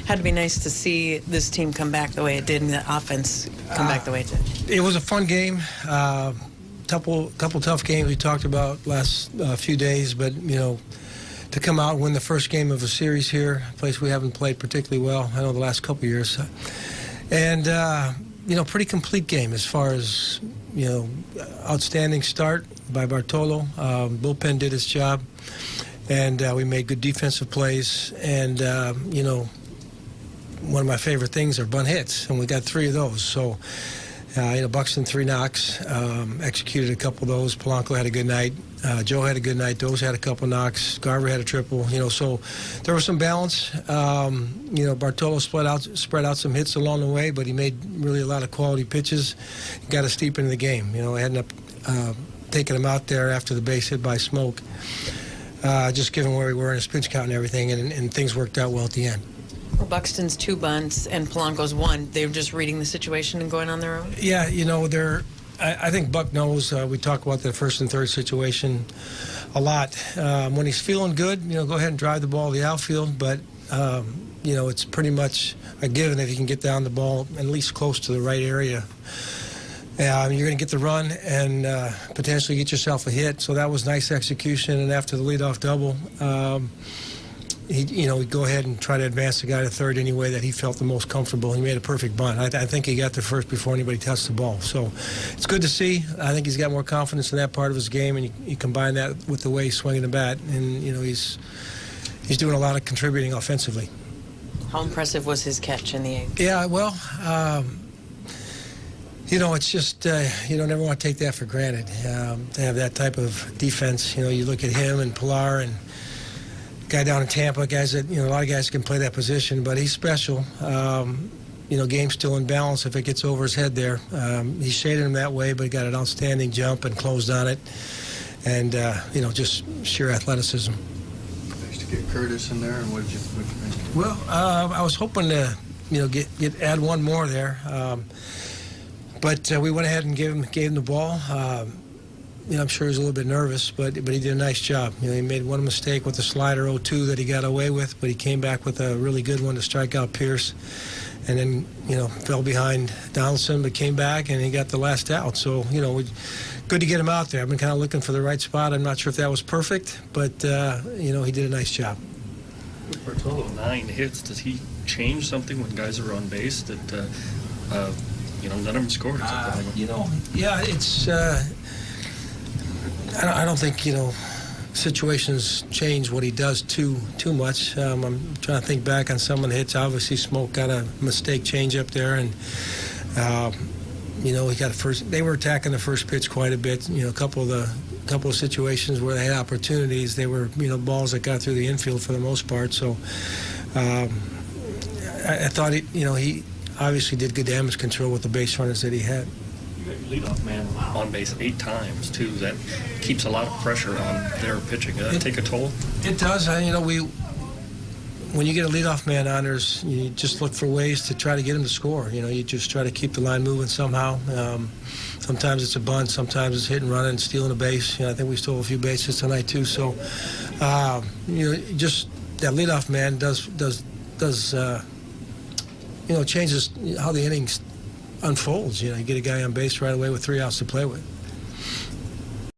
Had to be nice to see this team come back the way it did and the offense come back the way it did. It was a fun game. Couple tough games we talked about last few days, but to come out and win the first game of a series here, a place we haven't played particularly well, I know the last couple of years, and pretty complete game as far as outstanding start by Bartolo. Bullpen did its job, and we made good defensive plays, and one of my favorite things are bunt hits, and we got 3 of those. So Buxton 3 knocks, executed a couple of those. Polanco had a good night. Joe had a good night. Doze had a couple knocks. Garver had a triple. So there was some balance. Bartolo spread out some hits along the way, but he made really a lot of quality pitches. Got us deep into the game. I ended up taking him out there after the base hit by Smoke, just given where we were in his pitch count and everything, and things worked out well at the end. Well, Buxton's 2 bunts and Polanco's 1. They were just reading the situation and going on their own? Yeah, I think Buck knows. We talk about the first and third situation a lot. When he's feeling good, go ahead and drive the ball to the outfield. But, it's pretty much a given if you can get down the ball at least close to the right area. You're going to get the run and potentially get yourself a hit. So that was nice execution. And after the leadoff double, he'd go ahead and try to advance the guy to third any way that he felt the most comfortable. He made a perfect bunt. I think he got to first before anybody touched the ball. So it's good to see. I think he's got more confidence in that part of his game, and you combine that with the way he's swinging the bat, and he's doing a lot of contributing offensively. How impressive was his catch in the 8th? Yeah, well, it's just you don't ever want to take that for granted. To have that type of defense, you look at him and Pilar and guy down in Tampa, guys that, a lot of guys can play that position, but he's special. Game's still in balance if it gets over his head there. He shaded him that way, but he got an outstanding jump and closed on it. And, just sheer athleticism. Nice to get Curtis in there, and what did you think? Well, I was hoping to, add one more there. But we went ahead and gave him the ball. I'm sure he was a little bit nervous, but he did a nice job. He made one mistake with the slider 0-2 that he got away with, but he came back with a really good one to strike out Pierce, and then fell behind Donaldson, but came back and he got the last out. So good to get him out there. I've been kind of looking for the right spot. I'm not sure if that was perfect, but he did a nice job. With Bartolo 9 hits, does he change something when guys are on base that none of them scored? Yeah, it's. I don't think, situations change what he does too much. I'm trying to think back on some of the hits. Obviously, Smoke got a mistake change up there, and, he got a first. They were attacking the first pitch quite a bit. A couple of situations where they had opportunities. They were, balls that got through the infield for the most part. So I thought, he obviously did good damage control with the base runners that he had. You got your leadoff man on base 8 times, too. That keeps a lot of pressure on their pitching. Does that take a toll? It does. When you get a leadoff man on, you just look for ways to try to get him to score. You just try to keep the line moving somehow. Sometimes it's a bunt, sometimes it's hit and run and stealing a base. I think we stole a few bases tonight too. So, just that leadoff man does changes how the innings unfolds. You get a guy on base right away with 3 outs to play with.